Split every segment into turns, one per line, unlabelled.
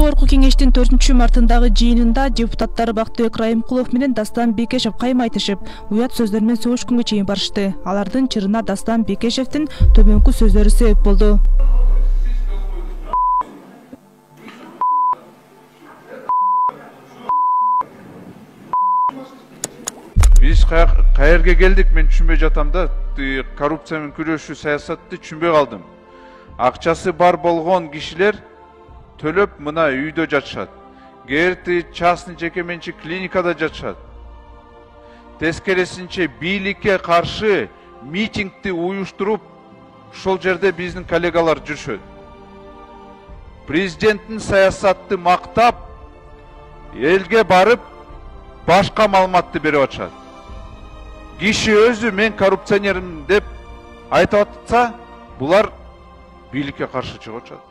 Жогорку кеңештин 4-мартындагы жыйынында депутаттар Бактыбек Райымкулов менен Дастан Бекешев каймайтышып, уят сөздөр менен сөгүшкөнгө чейин барышты. Алардын чырына Дастан Бекешевдин төмөнкү сөздөрү себеп болду.
Biz кайерге келдик, мен түшүнбөй жатам да, коррупция менен күрөшүү саясатты түшүнбөй калдым. Акчасы бар болгон кишилер төлөп мына үйдө жатышат. Кээрти частный жекеменчик клиникада жатышат. Тескерисинче бийликке каршы митингди уюштуруп, ошол жерде биздин коллегалар жүрүшөт. Президенттин саясатты мактап, элге барып, башка маалыматты берип атышат. Киши өзү мен коррупционермин деп айтып атса, булар бийликке каршы чыгып атышат.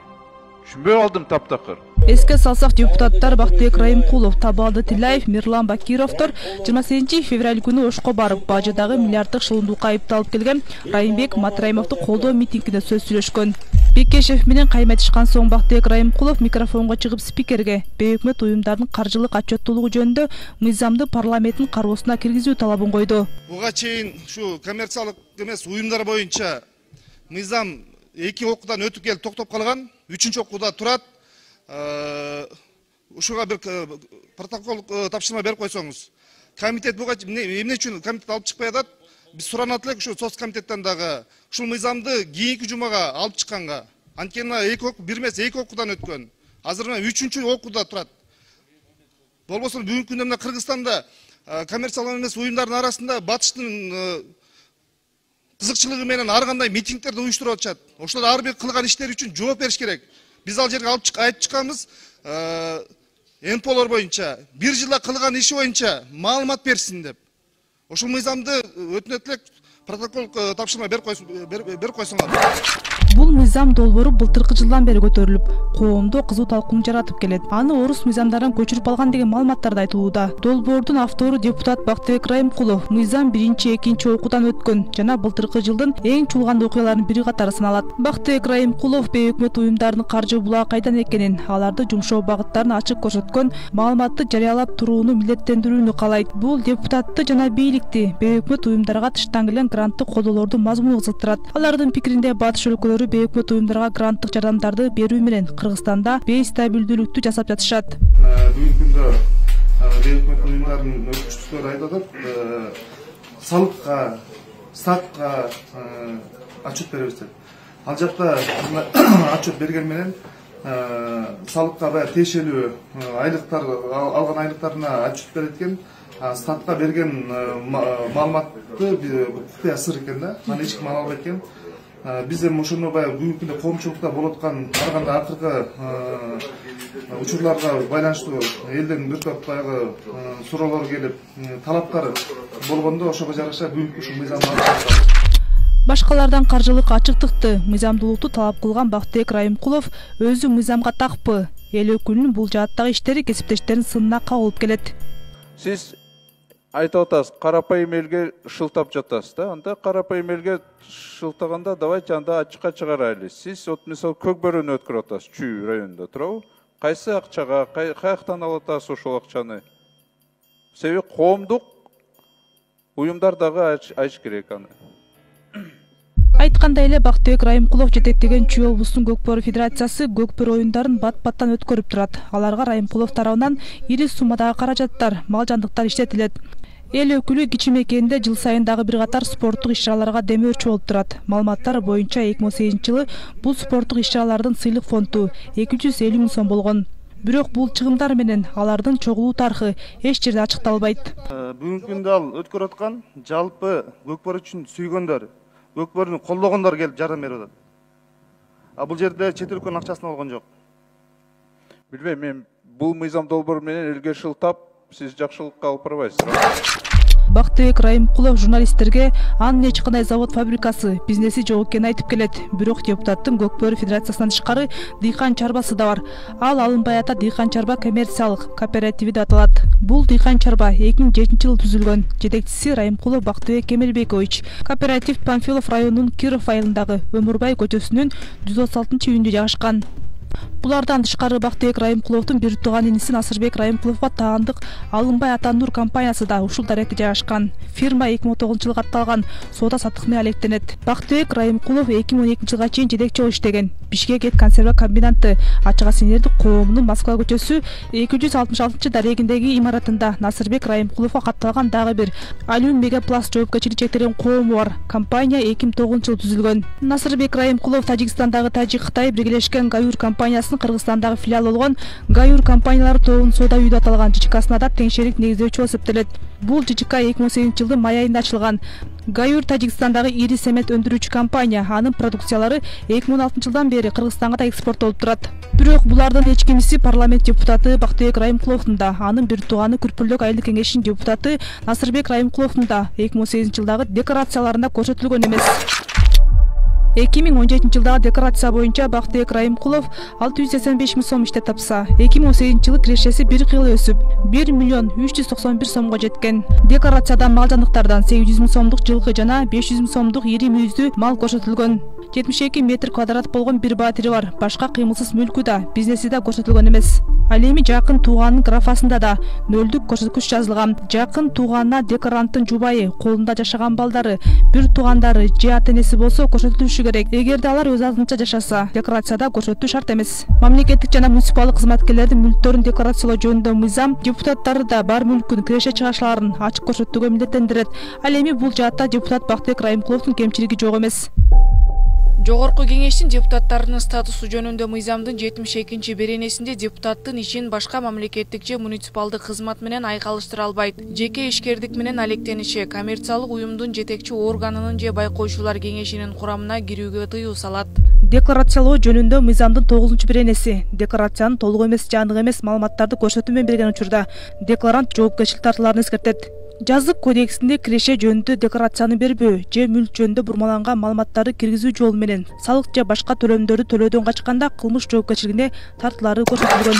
Түшүнбөй калдым таптакыр.
Эске салсак, депутаттар Бактыбек Райымкулов, Табалды Тилаев, Мирлан Бакировдор 28 февраль күнү Ошко барып, бажыдагы миллиарддык шылымдуулукка айыпталып келген Райымбек Матраимовду колдоо митингинде сөз сүйлөшкөн. Бекешев менен каймайтышкан соң Бактыбек Райымкулов микрофонго чыгып спикерге бейөкмөт уюмдардын каржылык отчеттуулугу жөнүндө мыйзамды парламенттин кароосуна киргизүү талабын койду.
Буга чейин ушу коммерциялык эмес уюмдар боюнча мыйзам 2 окуудан өтүп келип токтоп калган, 3-чү окууда турат. Ушуга бир протокол тапшырма берип койсоңуз. Комитет буга эмне үчүн комитет алып чыкпай атат? Биз суранат элек ушу соц комитеттен дагы ушул мыйзамды кийинки жумага алып чыкканга. Анткени 2 окуу, бир эмес 2 окуудан өткөн. Азыр 3-чү окууда турат. Болбосо бүгүнкү күндө мына Кыргызстанда коммерциялык эмес уюмдардын арасында батыштын кызыкчылыгы менен ар кандай митингдерди уюштуруп атышат. Ошолор ар бир кылган иштери үчүн жооп бериш керек. Биз ал жерге айтып чыкканбыз, НПОлор боюнча бир жылда кылган иши боюнча маалымат берсин деп. Ошол мыйзамды өтүнөт элек протокол тапшырма берип койсоңор.
Бул мыйзам долбоору былтыркы жылдан бери көтөрүлүп, коомдо кызуу талкуун жаратып келет. Аны орус мыйзамдарынан көчүрүп алган деген маалыматтар да айтылууда. Долбоордун автору депутат Бактыбек Райымкулов мыйзам 1-2 окуудан өткөн жана былтыркы жылдын эң чуулган окуяларынын бири катары саналат. Бактыбек Райымкулов бейөкмөт уюмдардын каржы булаа кайдан экенин, аларды жумшоо багыттарын ачык көрсөткөн маалыматты жарыялап турууну милдеттендирүүнү каалайт. Бул депутатты жана бийликти бейөкмөт уюмдарга тыштан келген гранттык колдоолордун мазмуну кызыктырат. Алардын пикиринде батыш өлкөлөрү бейөкмөт уюмдарга гранттык жардамдарды берүү менен Кыргызстанда бейстабилдүүлүктү жасап жатышат.
Бүгүнкү күндө бейөкмөт уюмдардын өкүлчүлөрү айтып атат, салыкка, статка отчет беребиз деп. Ал жакта отчет берген менен салыкка баягы тиешелүү айлыктар алган айлыктарына отчет берет экен. Статка берген маалыматты купуя сыр экен да, аны эч ким ала албайт экен. Биз эми ошону баягы бүгүнкү күндө коомчулукта болуп аткан ар кандай акыркы учурларга байланыштуу элден бир топ баягы суроолор келип, талаптар болгондо ошого жараша бүгүнкү ушул мыйзамды алып чыктык.
Башкалардан каржылык ачыктыкты, мыйзамдуулукту талап кылган Бактыбек Райымкулов өзү мыйзамга такпы, эл өкүлүнүн бул жааттагы иштери кесиптештерин сынына кабылып келет.
Сиз айтып атасыз, карапайым элге шылтап жатасыз да. Анда карапайым элге шылтаганда давайте анда ачыкка чыгарайлы. Сиз мисалы Көкбөрөнү өткөрүп атасыз, Чүй районунда туурабы? Кайсы акчага, каяктан алып атасыз ошол акчаны? Себеби коомдук уюмдар дагы айтыш керек аны.
Айткандай эле Бактыбек Райымкулов жетектеген Чүй облусунун Көкбөрү федерациясы Көкбөрү оюндарын бат-баттан өткөрүп турат. Аларга Райымкулов тарабынан ири суммадагы каражаттар, мал жандыктар иштетилет. Эл өкүлү кичи мекенде жыл сайын дагы бир катар спорттук иш-чараларга демөөрчү болуп турат. Маалыматтар боюнча 2008-жылы бул спорттук иш-чаралардын сыйлык фонду 250 000 сом болгон. Бирок бул чыгымдар менен алардын чогулуу тарыхы эч жерде ачыкталбайт.
Бүгүнкү күндө ал өткөрүп аткан жалпы Көкбөрү үчүн сүйгөндөр, Көкбөрүнү колдогондор келип жардам берип атат. Бул жерде чет өлкөнүн акчасын алган жок.
Билбейм, мен бул мыйзам долбоору менен элге шылтап, сиз жакшылыкка алып барбайсыз.
Бактыбек Райымкулов журналисттерге анын эч кандай завод фабрикасы, бизнеси жок экенин айтып келет. Бирок депутаттын Көкбөрү федерациясынан тышкары дыйкан чарбасы да бар. Ал алынбай ата дыйкан чарба коммерциялык кооперативи деп аталат. Бул дыйкан чарба 2007-жылы түзүлгөн. Жетекчиси Райымкулов Бактыбек Кемелбекович. Кооператив Панфилов районунун Киров айылындагы Өмүрбай көчөсүнүн 136-үйүндө жайгашкан. Булардан тышкары Бактыбек Райымкуловдун бир тууган иниси Насырбек Райымкуловго таандык Алынбай Атанур компаниясы да ушул даректе жайгашкан. Фирма 2009-жылы катталган соода саттык менен алектенет. Бактыбек Райымкулов 2012-жылга чейин жетекчи болуп иштеген. Бишкек эт консерва комбинаты Ачык Асенердик коомунун Москва көчөсү 266-дарегиндеги имаратында Насырбек Райымкуловго катталган дагы бир Алюм Мегапласт жоопкерчилик чектелген коому бар. Компания 2009-жылы түзүлгөн. Насырбек Райымкулов Тажикстандагы Тажик-Кытай биргелешкен Гаюр компаниясынын Кыргызстандагы филиалы болгон Гаюр компаниялары тобунун соода үйдө аталган ЖЧКсына теңшерик негиздөөчү болуп эсептелет. Бул ЖЧК 2008-жылдын май айында ачылган. Гаюр Тажикстандагы ири цемент өндүрүүчү компания. Анын продукциялары 2016-жылдан бери Кыргызстанга да экспорттолуп турат. Бирок булардын эч кимиси парламент депутаты Бактыбек Райымкуловдун да, анын бир тууганы Күрпүрлүк айылдык кеңешинин депутаты Насырбек Райымкуловдун да 2008-жылдагы декларацияларында көрсөтүлгөн эмес. 2017-жылдагы декларация боюнча Бактыбек Райымкулов 685 миң сом иштеп тапса, 2018-жылы кирешеси 1 кыйла өсүп 1 миллион 391 сомго жеткен. Декларацияда мал жандыктардан 800 миң сомдук жылкы жана 500 миң сомдук ири мүйүздүү мал көрсөтүлгөн. 72 метр квадрат болгон бир батири бар. Башка кыймылсыз мүлкү да, бизнеси да көрсөтүлгөн эмес. Ал эми жакын тууганын графасында да нөлдүк көрсөткүч жазылган. Жакын тууганына декларанттын жубайы, колунда жашаган балдары, бир туугандары же ата-энеси болсо көрсөтүлүшү керек. Эгерде алар өз атынча жашаса, декларацияда көрсөтүү шарт эмес. Мамлекеттик жана муниципалдык кызматкерлердин мүлктөрүн декларациялоо жөнүндө мыйзам депутаттары да бар мүлкүн, киреше чыгышларын ачык көрсөтүүгө милдеттендирет. Ал эми бул жаатта депутат Бактыбек Райымкуловдун кемчилиги жок эмес.
Жогорку кеңештин депутаттарынын статусу жөнүндө мыйзамдын 72-чи беренесинде депутаттын ишин башка мамлекеттик же муниципалдык кызмат менен айкалыштыра албайт. Жеке ишкердик менен алектениши, коммерциялык уюмдун жетекчи органынын же байкоочулар кеңешинин курамына кирүүгө тыюу салат.
Декларациялоо жөнүндө мыйзамдын 9-чу беренеси декларациянын толук эмес же анык эмес маалыматтарды көрсөтүү менен берген учурда декларант жоопкерчилик тартууларын эскертет. Жазык кодексинде киреше жөнүндө декларацияны бербөө же мүлк жөнүндө бурмаланган маалыматтарды киргизүү жолу менен салык же башка төлөмдөрдү төлөөдөн качканда кылмыш жоопкерчилигине тартуулары көрсөтүлгөн.